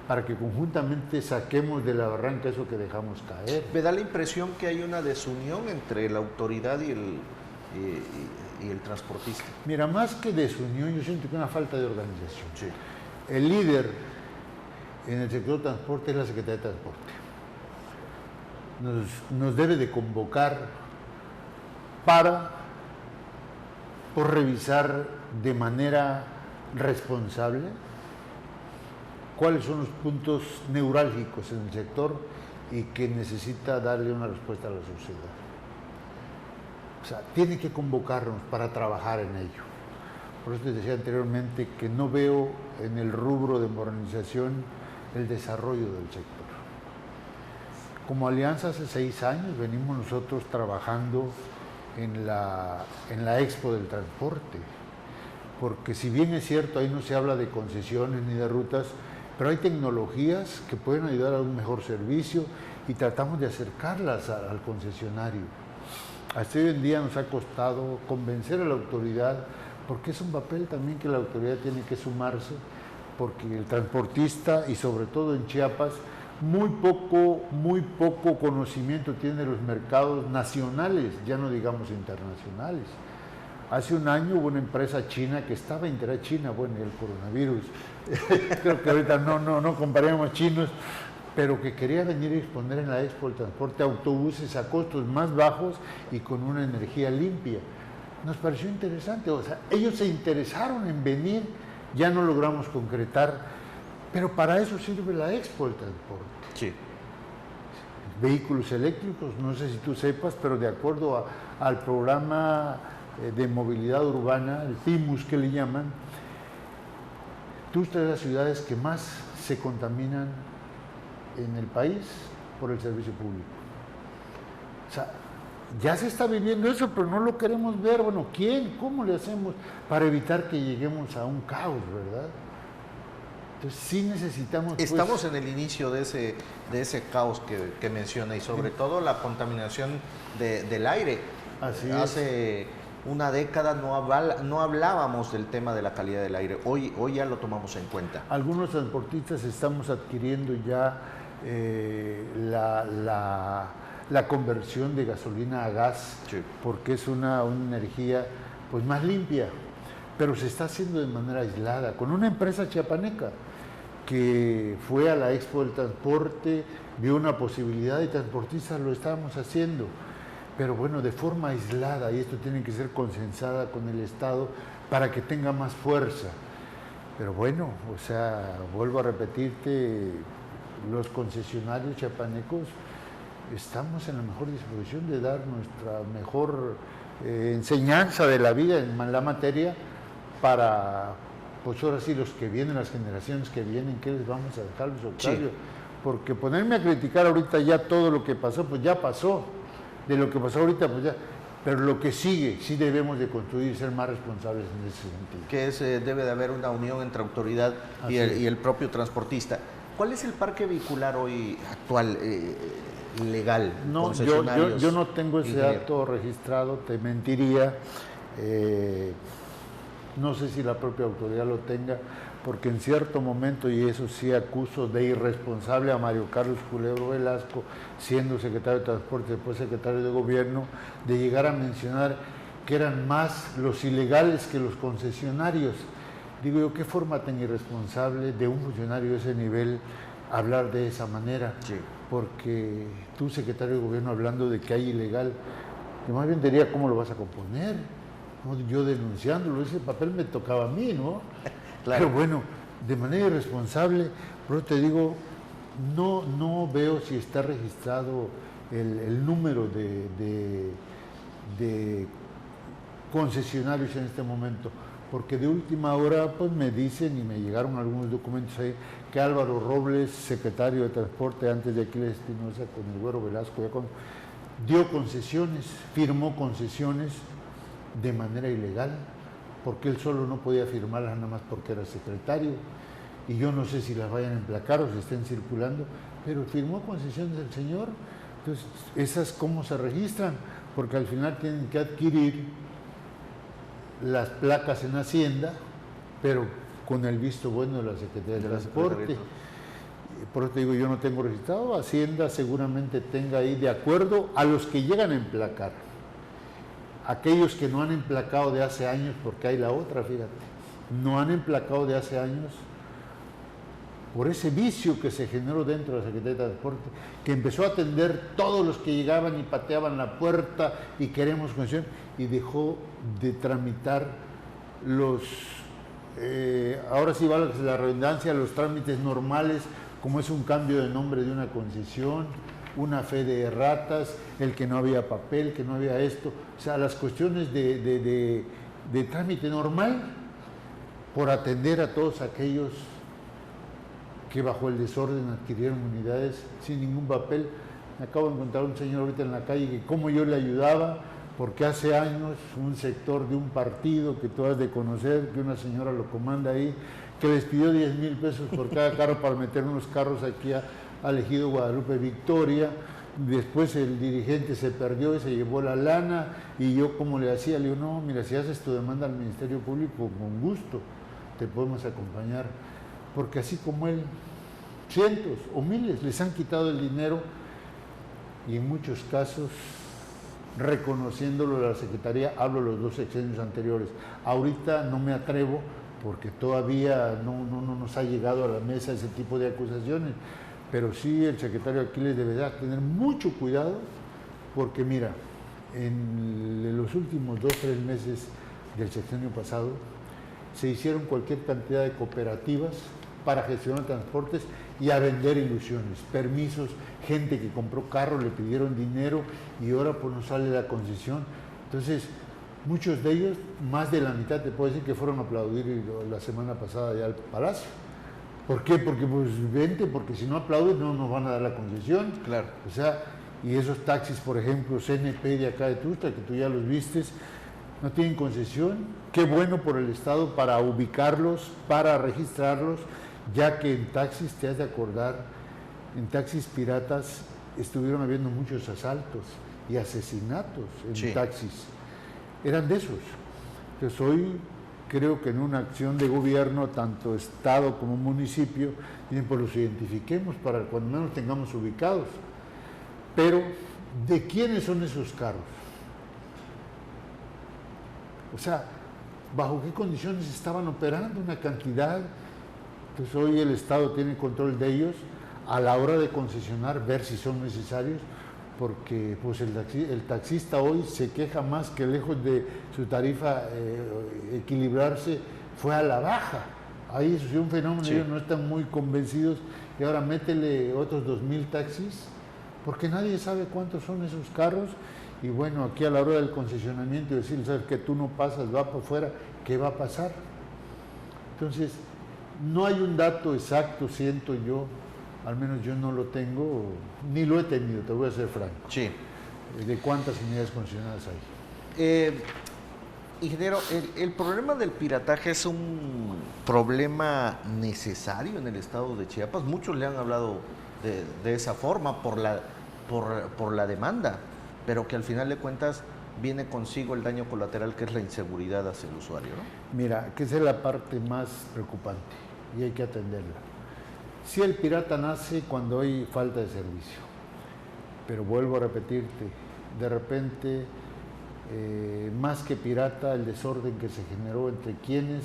para que conjuntamente saquemos de la barranca eso que dejamos caer. Me da la impresión que hay una desunión entre la autoridad y el transportista. Mira, más que desunión, yo siento que una falta de organización. Sí. El líder en el sector transporte es la Secretaría de Transporte. Nos debe de convocar por revisar de manera responsable cuáles son los puntos neurálgicos en el sector y que necesita darle una respuesta a la sociedad. O sea, tiene que convocarnos para trabajar en ello. Por eso les decía anteriormente que no veo en el rubro de modernización el desarrollo del sector. Como Alianza hace 6 años venimos nosotros trabajando en la Expo del Transporte, porque si bien es cierto, ahí no se habla de concesiones ni de rutas, pero hay tecnologías que pueden ayudar a un mejor servicio y tratamos de acercarlas al concesionario. Hasta hoy en día nos ha costado convencer a la autoridad, porque es un papel también que la autoridad tiene que sumarse, porque el transportista, y sobre todo en Chiapas, muy poco conocimiento tiene de los mercados nacionales, ya no digamos internacionales. Hace un año hubo una empresa china que estaba integrada, China, bueno, y el coronavirus, creo que ahorita no comparemos chinos, pero que quería venir a exponer en la Expo del Transporte autobuses a costos más bajos y con una energía limpia. Nos pareció interesante, o sea, ellos se interesaron en venir, ya no logramos concretar, pero para eso sirve la Expo del Transporte. Sí. Vehículos eléctricos, no sé si tú sepas, pero de acuerdo al programa de movilidad urbana, el PIMUS que le llaman, tú estás en las ciudades que más se contaminan en el país por el servicio público. O sea, ya se está viviendo eso, pero no lo queremos ver. Bueno, ¿quién? ¿Cómo le hacemos para evitar que lleguemos a un caos, verdad? Entonces sí necesitamos... Estamos en el inicio de ese caos que menciona, y sobre todo la contaminación del aire. Así Hace una década no hablábamos del tema de la calidad del aire. Hoy ya lo tomamos en cuenta. Algunos transportistas estamos adquiriendo ya la conversión de gasolina a gas, sí, porque es una energía pues más limpia, pero se está haciendo de manera aislada, con una empresa chiapaneca que fue a la Expo del Transporte, vio una posibilidad y transportistas lo estábamos haciendo, pero bueno, de forma aislada, y esto tiene que ser consensada con el Estado para que tenga más fuerza. Pero bueno, o sea, vuelvo a repetirte, los concesionarios chiapanecos estamos en la mejor disposición de dar nuestra mejor enseñanza de la vida en la materia para, pues ahora sí, los que vienen, las generaciones que vienen, ¿qué les vamos a dejar, Luis Octavio? Sí. Porque ponerme a criticar ahorita ya todo lo que pasó, pues ya pasó. De lo que pasó ahorita, pues ya. Pero lo que sigue, sí debemos de construir y ser más responsables en ese sentido. Que debe de haber una unión entre autoridad y el propio transportista. ¿Cuál es el parque vehicular hoy actual, legal? No, yo no tengo ese dato registrado, te mentiría. No sé si la propia autoridad lo tenga, porque en cierto momento, y eso sí acuso de irresponsable a Mario Carlos Culebro Velasco, siendo secretario de Transporte, después secretario de Gobierno, de llegar a mencionar que eran más los ilegales que los concesionarios. Digo yo, ¿qué forma tan irresponsable de un funcionario de ese nivel hablar de esa manera? Sí. Porque tú, secretario de Gobierno, hablando de que hay ilegal, yo más bien diría, ¿cómo lo vas a componer? No, yo denunciándolo, ese papel me tocaba a mí, ¿no? Pero bueno, de manera irresponsable, por eso te digo, no veo si está registrado el número de concesionarios en este momento, porque de última hora pues me dicen y me llegaron algunos documentos ahí que Álvaro Robles, secretario de Transporte antes de Aquiles Espinosa con el Güero Velasco, dio concesiones, firmó concesiones de manera ilegal, porque él solo no podía firmarlas nada más porque era secretario, y yo no sé si las vayan a emplacar o si estén circulando, pero firmó concesiones el señor. Entonces, ¿esas cómo se registran? Porque al final tienen que adquirir las placas en Hacienda, pero con el visto bueno de la Secretaría de Transporte. Por eso te digo, yo no tengo registrado. Hacienda seguramente tenga ahí de acuerdo a los que llegan a emplacar. Aquellos que no han emplacado de hace años, porque hay la otra, fíjate, no han emplacado de hace años por ese vicio que se generó dentro de la Secretaría de Transporte, que empezó a atender todos los que llegaban y pateaban la puerta y queremos concesión, y dejó de tramitar los, ahora sí vale la redundancia, los trámites normales, como es un cambio de nombre de una concesión, una fe de erratas, el que no había papel, que no había esto, o sea, las cuestiones de trámite normal, por atender a todos aquellos que bajo el desorden adquirieron unidades sin ningún papel. Me acabo de encontrar un señor ahorita en la calle que cómo yo le ayudaba, porque hace años un sector de un partido que tú has de conocer, que una señora lo comanda ahí, que les pidió 10,000 pesos por cada carro para meter unos carros aquí al ejido Guadalupe Victoria. Después el dirigente se perdió y se llevó la lana, y yo como le hacía, le digo, no, mira, si haces tu demanda al Ministerio Público, con gusto te podemos acompañar, porque así como él, cientos o miles les han quitado el dinero, y en muchos casos reconociéndolo a la Secretaría, hablo de los 2 sexenios anteriores. Ahorita no me atrevo porque todavía no nos ha llegado a la mesa ese tipo de acusaciones, pero sí el secretario Aquiles deberá tener mucho cuidado, porque mira, en los últimos 2-3 meses del sexenio pasado se hicieron cualquier cantidad de cooperativas para gestionar transportes y a vender ilusiones, permisos, gente que compró carro, le pidieron dinero y ahora pues no sale la concesión. Entonces, muchos de ellos, más de la mitad te puedo decir que fueron a aplaudir la semana pasada ya al Palacio. ¿Por qué? Porque pues vente, porque si no aplauden no nos van a dar la concesión. Claro. O sea, y esos taxis, por ejemplo, CNP de acá de Tuxtla, que tú ya los vistes, no tienen concesión. Qué bueno por el Estado para ubicarlos, para registrarlos, ya que en taxis, te has de acordar, en taxis piratas estuvieron habiendo muchos asaltos y asesinatos en taxis. Eran de esos. Entonces hoy creo que en una acción de gobierno, tanto Estado como municipio, pues los identifiquemos para cuando menos tengamos ubicados. Pero, ¿de quiénes son esos carros? O sea, ¿bajo qué condiciones estaban operando? Una cantidad. Entonces hoy el Estado tiene control de ellos a la hora de concesionar, ver si son necesarios, porque pues el taxista hoy se queja más que lejos de su tarifa equilibrarse, fue a la baja. Ahí sucedió un fenómeno, ellos no están muy convencidos, y ahora métele otros 2,000 taxis, porque nadie sabe cuántos son esos carros, y bueno, aquí a la hora del concesionamiento decir, sabes que tú no pasas, va para afuera, ¿qué va a pasar? Entonces, no hay un dato exacto, siento yo, al menos yo no lo tengo, ni lo he tenido, te voy a ser franco. Sí. ¿De cuántas unidades concesionadas hay? Ingeniero, el problema del pirataje es un problema necesario en el estado de Chiapas. Muchos le han hablado de esa forma por la demanda, pero que al final de cuentas viene consigo el daño colateral, que es la inseguridad hacia el usuario, ¿no? Mira, que esa es la parte más preocupante y hay que atenderla. Si el pirata nace cuando hay falta de servicio, pero vuelvo a repetirte, de repente, más que pirata, el desorden que se generó entre quienes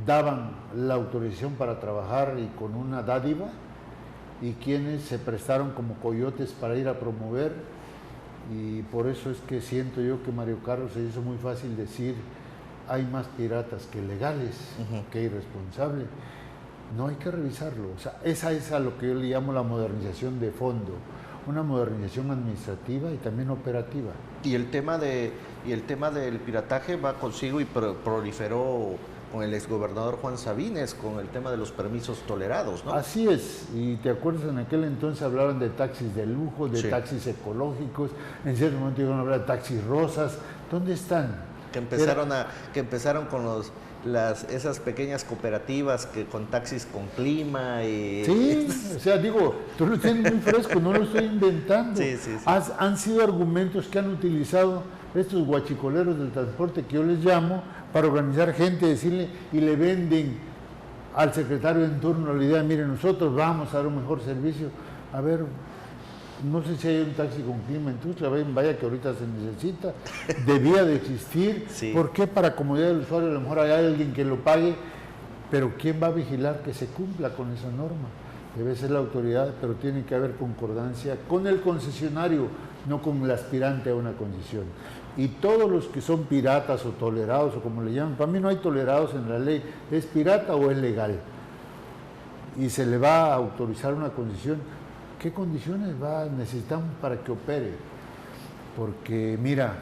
daban la autorización para trabajar y con una dádiva, y quienes se prestaron como coyotes para ir a promover, y por eso es que siento yo que Mario Carlos se hizo muy fácil decir hay más piratas que legales, que irresponsables. No hay que revisarlo. O sea, esa es a lo que yo le llamo la modernización de fondo, una modernización administrativa y también operativa. Y el tema del pirataje va consigo y proliferó con el exgobernador Juan Sabines, con el tema de los permisos tolerados, ¿no? Así es, y te acuerdas, en aquel entonces hablaban de taxis de lujo, de taxis ecológicos, en cierto momento iban a hablar de taxis rosas. ¿Dónde están? Que empezaron con esas pequeñas cooperativas con taxis con clima y... Sí, o sea, digo, tú lo tienes muy fresco, no lo estoy inventando. Sí. Han sido argumentos que han utilizado estos guachicoleros del transporte, que yo les llamo, para organizar gente, decirle, y le venden al secretario en turno la idea, mire, nosotros vamos a dar un mejor servicio. A ver, no sé si hay un taxi con clima en Tuxtla, vaya que ahorita se necesita, debía de existir. Sí. ¿Por qué? Para comodidad del usuario, a lo mejor hay alguien que lo pague, pero ¿quién va a vigilar que se cumpla con esa norma? Debe ser la autoridad, pero tiene que haber concordancia con el concesionario, no con el aspirante a una concesión. Y todos los que son piratas o tolerados, o como le llaman, para mí no hay tolerados en la ley, ¿es pirata o es legal? Y se le va a autorizar una concesión. ¿Qué condiciones necesitamos para que opere? Porque, mira,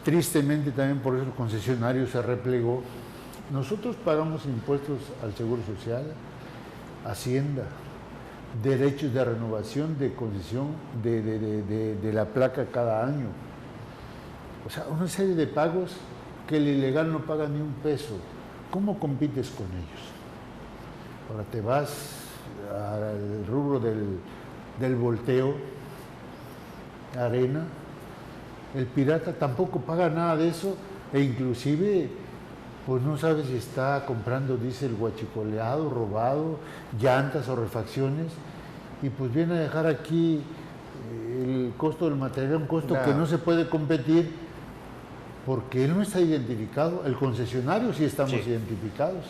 tristemente también por eso el concesionario se replegó. Nosotros pagamos impuestos al Seguro Social, Hacienda, derechos de renovación de concesión de la placa cada año. O sea, una serie de pagos que el ilegal no paga ni un peso. ¿Cómo compites con ellos? Ahora te vas al rubro del volteo, arena, el pirata tampoco paga nada de eso, e inclusive pues no sabe si está comprando diésel guachicoleado, robado, llantas o refacciones, y pues viene a dejar aquí el costo del material, un costo que no se puede competir, porque él no está identificado, el concesionario sí estamos identificados.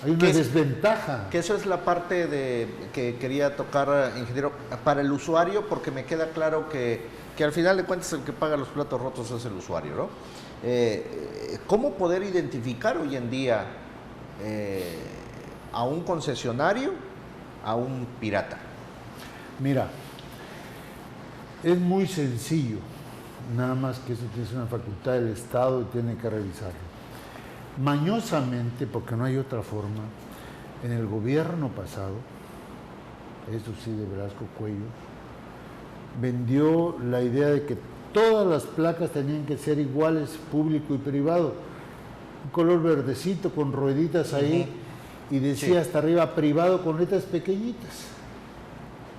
Hay una desventaja. Que eso es la parte que quería tocar, ingeniero, para el usuario, porque me queda claro que al final de cuentas el que paga los platos rotos es el usuario, ¿no? ¿Cómo poder identificar hoy en día a un concesionario, a un pirata? Mira, es muy sencillo, nada más que eso es una facultad del Estado y tiene que revisarlo. Mañosamente, porque no hay otra forma, en el gobierno pasado, eso sí, de Velasco Cuello, vendió la idea de que todas las placas tenían que ser iguales, público y privado. Un color verdecito con rueditas ahí, y decía hasta arriba privado con letras pequeñitas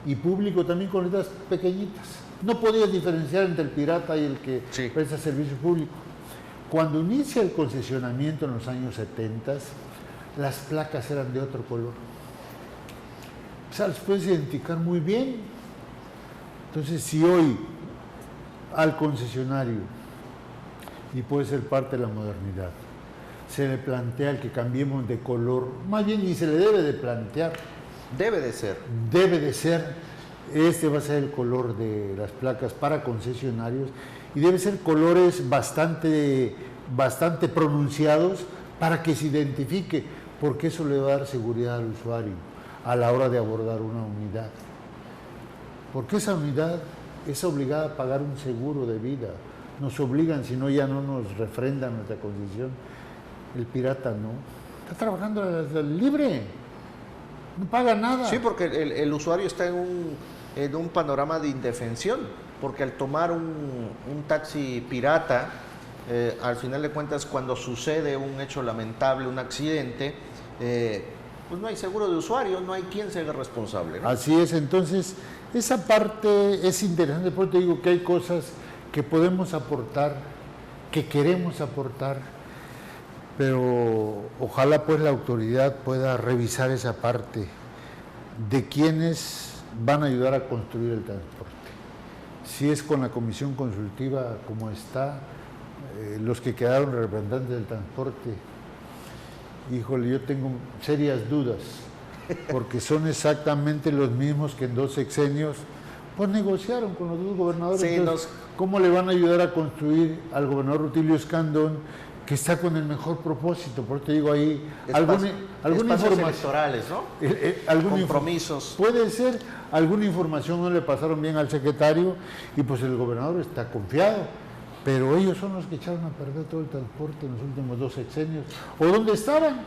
y público también con letras pequeñitas. No podías diferenciar entre el pirata y el que presta servicio público. Cuando inicia el concesionamiento en los años 70, las placas eran de otro color. O sea, las puedes identificar muy bien. Entonces, si hoy al concesionario, y puede ser parte de la modernidad, se le plantea el que cambiemos de color, más bien ni se le debe de plantear. Debe de ser. Debe de ser. Este va a ser el color de las placas para concesionarios y debe ser colores bastante pronunciados para que se identifique, porque eso le va a dar seguridad al usuario a la hora de abordar una unidad. Porque esa unidad es obligada a pagar un seguro de vida. Nos obligan, si no ya no nos refrendan nuestra concesión. El pirata no. Está trabajando libre. No paga nada. Sí, porque el usuario está en un panorama de indefensión, porque al tomar un taxi pirata, al final de cuentas, cuando sucede un hecho lamentable, un accidente, pues no hay seguro de usuario, no hay quien se haga responsable, ¿no? Así es, entonces, esa parte es interesante, por eso te digo que hay cosas que podemos aportar, que queremos aportar, pero ojalá pues la autoridad pueda revisar esa parte de quienes van a ayudar a construir el transporte. Si es con la comisión consultiva como está, los que quedaron representantes del transporte, híjole, yo tengo serias dudas, porque son exactamente los mismos que en 2 sexenios pues negociaron con los 2 gobernadores. Sí, entonces, ¿cómo le van a ayudar a construir al gobernador Rutilio Escandón, que está con el mejor propósito. Por eso te digo ahí, Espacios alguna información electorales, ¿no? Compromisos. Puede ser, alguna información no le pasaron bien al secretario y pues el gobernador está confiado, pero ellos son los que echaron a perder todo el transporte en los últimos 2 sexenios. ¿O dónde estaban?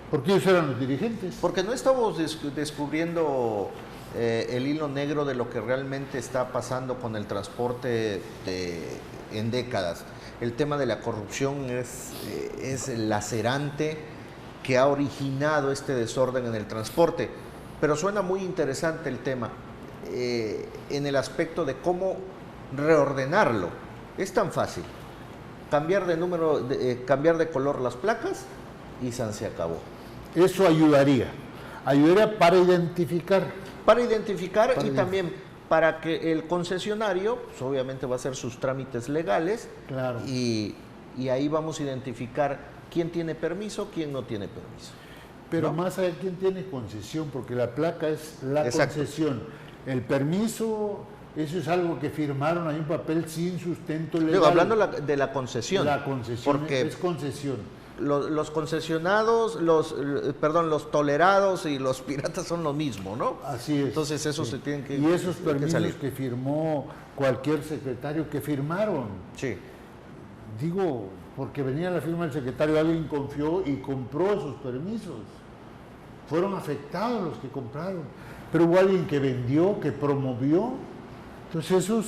Porque ellos eran los dirigentes. Porque no estamos descubriendo el hilo negro de lo que realmente está pasando con el transporte en décadas. El tema de la corrupción es lacerante, que ha originado este desorden en el transporte. Pero suena muy interesante el tema en el aspecto de cómo reordenarlo. Es tan fácil. Cambiar de color las placas y se acabó. Eso ayudaría para identificar. También para que el concesionario, pues obviamente va a hacer sus trámites legales, claro. y ahí vamos a identificar quién tiene permiso, quién no tiene permiso. Pero ¿no? más allá quién tiene concesión, porque la placa es la Exacto. concesión. El permiso, eso es algo que firmaron, hay un papel sin sustento legal. Digo, hablando de la concesión. La concesión porque es concesión. los concesionados, los tolerados y los piratas son lo mismo, ¿no? Así es. Entonces eso sí. se tienen que Y esos tienen permisos que firmó cualquier secretario, que firmaron. Sí. Digo, porque venía la firma del secretario, alguien confió y compró esos permisos. Fueron afectados los que compraron. Pero hubo alguien que vendió, que promovió. Entonces esos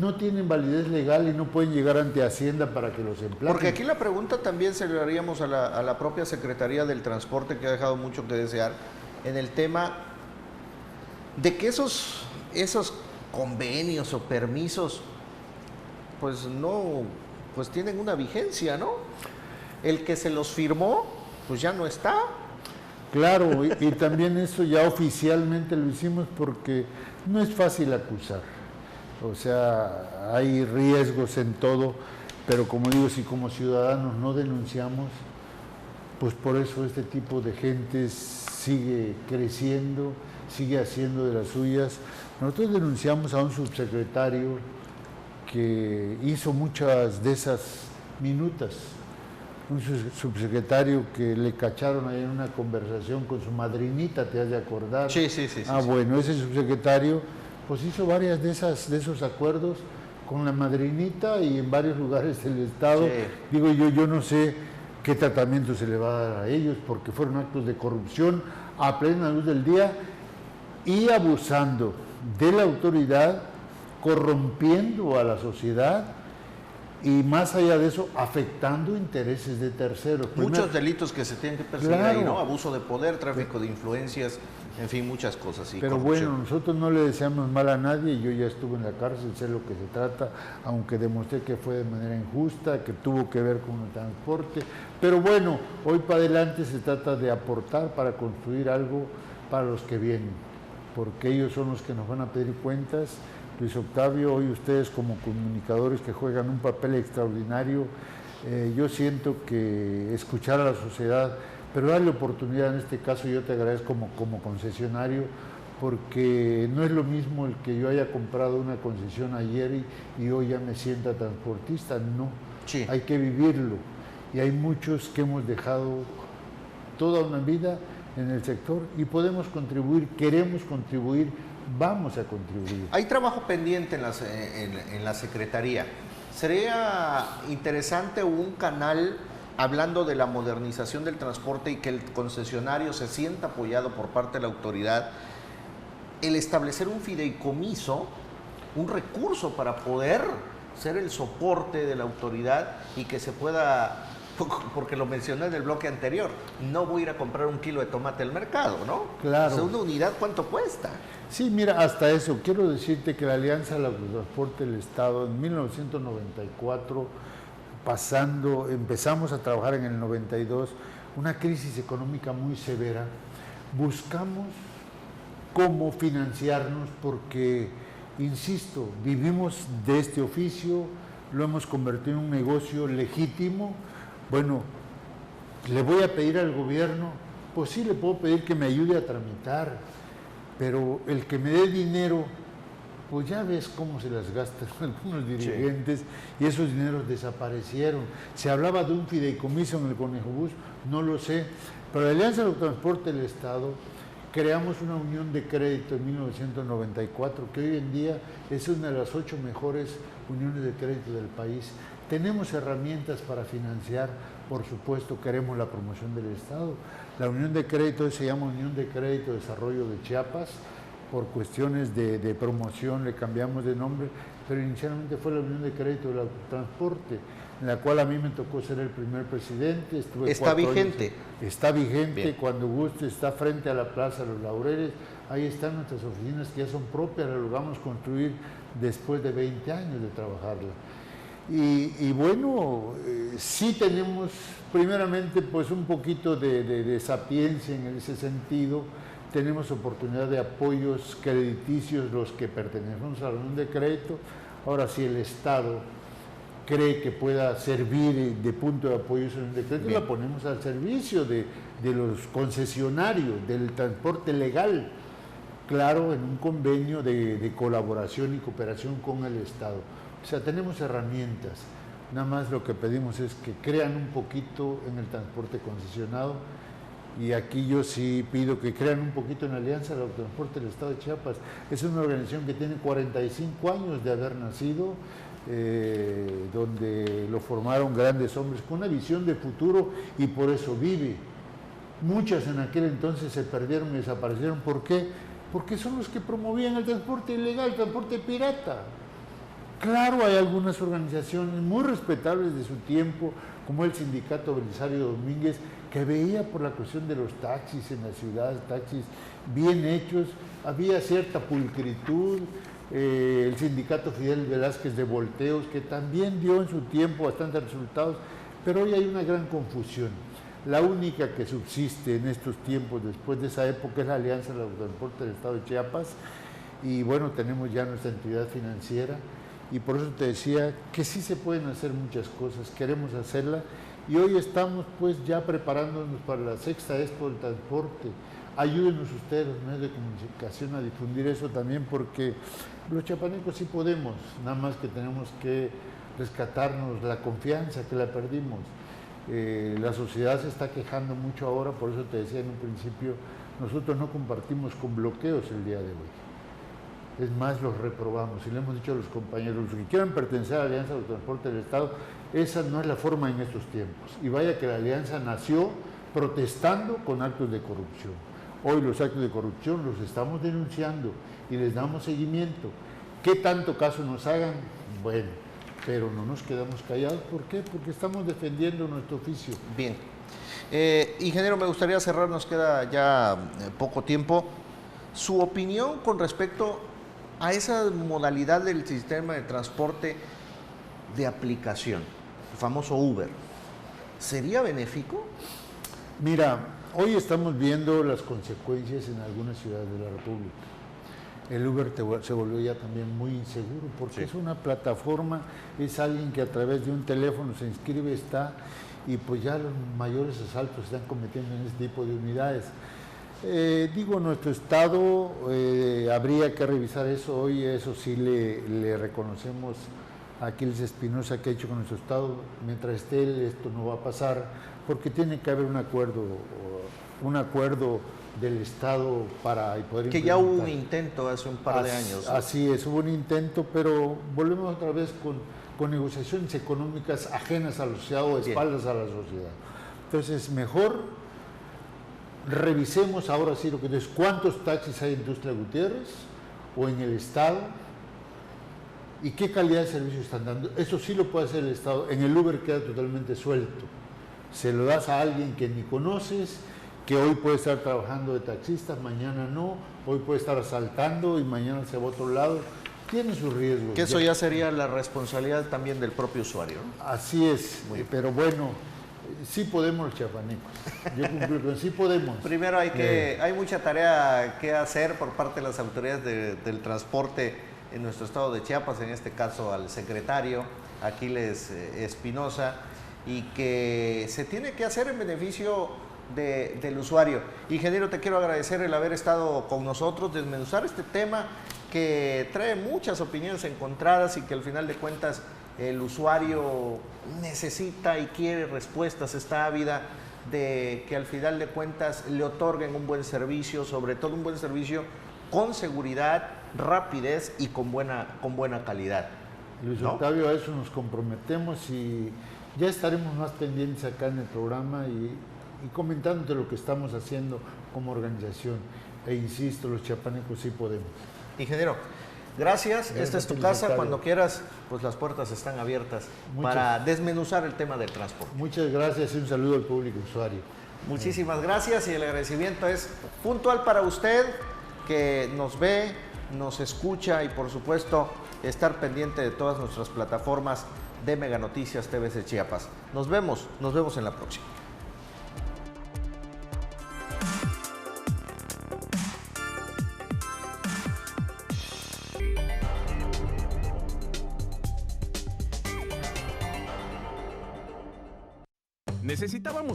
no tienen validez legal y no pueden llegar ante Hacienda para que los emplacen. Porque aquí la pregunta también se le haríamos a la propia Secretaría del Transporte, que ha dejado mucho que desear, en el tema de que esos convenios o permisos pues tienen una vigencia, ¿no? El que se los firmó, pues ya no está. Claro, y también eso ya oficialmente lo hicimos porque no es fácil acusar. O sea, hay riesgos en todo, pero como digo, si como ciudadanos no denunciamos, pues por eso este tipo de gente sigue creciendo, sigue haciendo de las suyas. Nosotros denunciamos a un subsecretario que hizo muchas de esas minutas, un subsecretario que le cacharon ahí en una conversación con su madrinita, ¿te has de acordar? Sí. Bueno, ese subsecretario pues hizo varias de esos acuerdos con la madrinita y en varios lugares del estado. Sí. Digo yo no sé qué tratamiento se le va a dar a ellos, porque fueron actos de corrupción a plena luz del día y abusando de la autoridad, corrompiendo a la sociedad y más allá de eso, afectando intereses de terceros. Muchos delitos que se tienen que perseguir claro. ahí, ¿no? Abuso de poder, tráfico de influencias, en fin, muchas cosas. Y pero corrupción. bueno, nosotros no le deseamos mal a nadie, yo ya estuve en la cárcel, sé lo que se trata, aunque demostré que fue de manera injusta, que tuvo que ver con el transporte, pero bueno, hoy para adelante se trata de aportar para construir algo para los que vienen, porque ellos son los que nos van a pedir cuentas. Luis Octavio, hoy ustedes como comunicadores que juegan un papel extraordinario, yo siento que escuchar a la sociedad, pero darle oportunidad, en este caso yo te agradezco como concesionario, porque no es lo mismo el que yo haya comprado una concesión ayer y hoy ya me sienta transportista, no, Sí. Hay que vivirlo, y hay muchos que hemos dejado toda una vida en el sector y podemos contribuir, queremos contribuir, vamos a contribuir. Hay trabajo pendiente en la Secretaría. Sería interesante un canal hablando de la modernización del transporte y que el concesionario se sienta apoyado por parte de la autoridad, el establecer un fideicomiso, un recurso para poder ser el soporte de la autoridad y que se pueda, porque lo mencioné en el bloque anterior, no voy a ir a comprar un kilo de tomate al mercado, ¿no? Claro. O sea, una unidad, ¿cuánto cuesta? Sí, mira, hasta eso, quiero decirte que la Alianza del Autotransporte del Estado en 1994, empezamos a trabajar en el 92, una crisis económica muy severa, buscamos cómo financiarnos porque, insisto, vivimos de este oficio, lo hemos convertido en un negocio legítimo. Bueno, le voy a pedir al gobierno, pues sí le puedo pedir que me ayude a tramitar, pero el que me dé dinero pues ya ves cómo se las gastan algunos dirigentes, y esos dineros desaparecieron. Se hablaba de un fideicomiso en el Conejo Bus, no lo sé, pero la Alianza del Transporte del Estado creamos una unión de crédito en 1994, que hoy en día es una de las 8 mejores uniones de crédito del país. Tenemos herramientas para financiar, por supuesto, queremos la promoción del Estado. La unión de crédito se llama Unión de Crédito de Desarrollo de Chiapas. Por cuestiones de promoción le cambiamos de nombre, pero inicialmente fue la Unión de Crédito del Autotransporte, en la cual a mí me tocó ser el primer presidente. ¿Está vigente? Está vigente. Bien. Cuando guste, está frente a la Plaza de los Laureles. Ahí están nuestras oficinas que ya son propias, las logramos construir después de 20 años de trabajarla. Y bueno, sí tenemos primeramente pues un poquito de sapiencia en ese sentido. Tenemos oportunidad de apoyos crediticios los que pertenecemos a la Unión de Crédito. Ahora, si el Estado cree que pueda servir de punto de apoyo a esa Unión de Crédito, la ponemos al servicio de los concesionarios, del transporte legal, claro, en un convenio de colaboración y cooperación con el Estado. O sea, tenemos herramientas. Nada más lo que pedimos es que crean un poquito en el transporte concesionado. Y aquí yo sí pido que crean un poquito en la Alianza del Autotransporte del Estado de Chiapas. Es una organización que tiene 45 años de haber nacido, donde lo formaron grandes hombres con una visión de futuro, y por eso vive. Muchas en aquel entonces se perdieron y desaparecieron. ¿Por qué? Porque son los que promovían el transporte ilegal, el transporte pirata. Claro, hay algunas organizaciones muy respetables de su tiempo, como el Sindicato Belisario Domínguez, que veía por la cuestión de los taxis en la ciudad, taxis bien hechos, había cierta pulcritud. El Sindicato Fidel Velázquez de Volteos, que también dio en su tiempo bastantes resultados, pero hoy hay una gran confusión. La única que subsiste en estos tiempos, después de esa época, es la Alianza del Autotransporte del Estado de Chiapas, y bueno, tenemos ya nuestra entidad financiera, y por eso te decía que sí se pueden hacer muchas cosas, queremos hacerla, y hoy estamos pues ya preparándonos para la 6ª Expo del Transporte. Ayúdenos ustedes, los medios de comunicación, a difundir eso también, porque los chiapanecos sí podemos, nada más que tenemos que rescatarnos la confianza que la perdimos. La sociedad se está quejando mucho ahora, por eso te decía en un principio, nosotros no compartimos con bloqueos el día de hoy. Es más, los reprobamos, y le hemos dicho a los compañeros, los que quieran pertenecer a la Alianza del Transporte del Estado, esa no es la forma en estos tiempos. Y vaya que la Alianza nació protestando con actos de corrupción. Hoy los actos de corrupción los estamos denunciando y les damos seguimiento. ¿Qué tanto caso nos hagan? Bueno, pero no nos quedamos callados. ¿Por qué? Porque estamos defendiendo nuestro oficio. Bien. Ingeniero, me gustaría cerrar, nos queda ya poco tiempo. Su opinión con respecto a esa modalidad del sistema de transporte de aplicación, el famoso Uber, ¿sería benéfico? Mira, hoy estamos viendo las consecuencias en algunas ciudades de la República. El Uber se volvió ya también muy inseguro, porque es una plataforma, es alguien que a través de un teléfono se inscribe, está, y pues ya los mayores asaltos se están cometiendo en este tipo de unidades. Nuestro Estado habría que revisar eso. Hoy eso sí le reconocemos a Aquiles Espinosa que ha hecho con nuestro Estado. Mientras esté él, esto no va a pasar, porque tiene que haber un acuerdo del Estado para poder que ya hubo un intento hace un par de años, ¿no? Así es, hubo un intento, pero volvemos otra vez con negociaciones económicas ajenas al sociedad o espaldas a la sociedad. Entonces, mejor revisemos ahora sí lo que es cuántos taxis hay en Tuxtla Gutiérrez o en el Estado y qué calidad de servicio están dando. Eso sí lo puede hacer el Estado. En el Uber queda totalmente suelto. Se lo das a alguien que ni conoces, que hoy puede estar trabajando de taxista, mañana no, hoy puede estar asaltando y mañana se va a otro lado. Tiene sus riesgos. Que eso ya sería la responsabilidad también del propio usuario, ¿no? Así es, pero bueno, sí podemos los chiapanecos. Yo cumplo con sí podemos. Primero hay mucha tarea que hacer por parte de las autoridades del transporte en nuestro estado de Chiapas, en este caso al secretario Aquiles Espinosa, y que se tiene que hacer en beneficio del usuario. Ingeniero, te quiero agradecer el haber estado con nosotros, desmenuzar este tema que trae muchas opiniones encontradas y que al final de cuentas el usuario necesita y quiere respuestas, está ávida de que al final de cuentas le otorguen un buen servicio, sobre todo un buen servicio con seguridad, rapidez y con buena calidad. Luis ¿no? Octavio, a eso nos comprometemos y ya estaremos más pendientes acá en el programa y comentándote lo que estamos haciendo como organización. E insisto, los chiapanecos sí podemos. Ingeniero, gracias. Esta es tu casa. Octavio. Cuando quieras, pues las puertas están abiertas para desmenuzar el tema del transporte. Muchas gracias y un saludo al público usuario. Muchísimas gracias y el agradecimiento es puntual para usted que nos ve, nos escucha y por supuesto estar pendiente de todas nuestras plataformas de Mega Noticias TVC Chiapas. Nos vemos en la próxima. Necesitábamos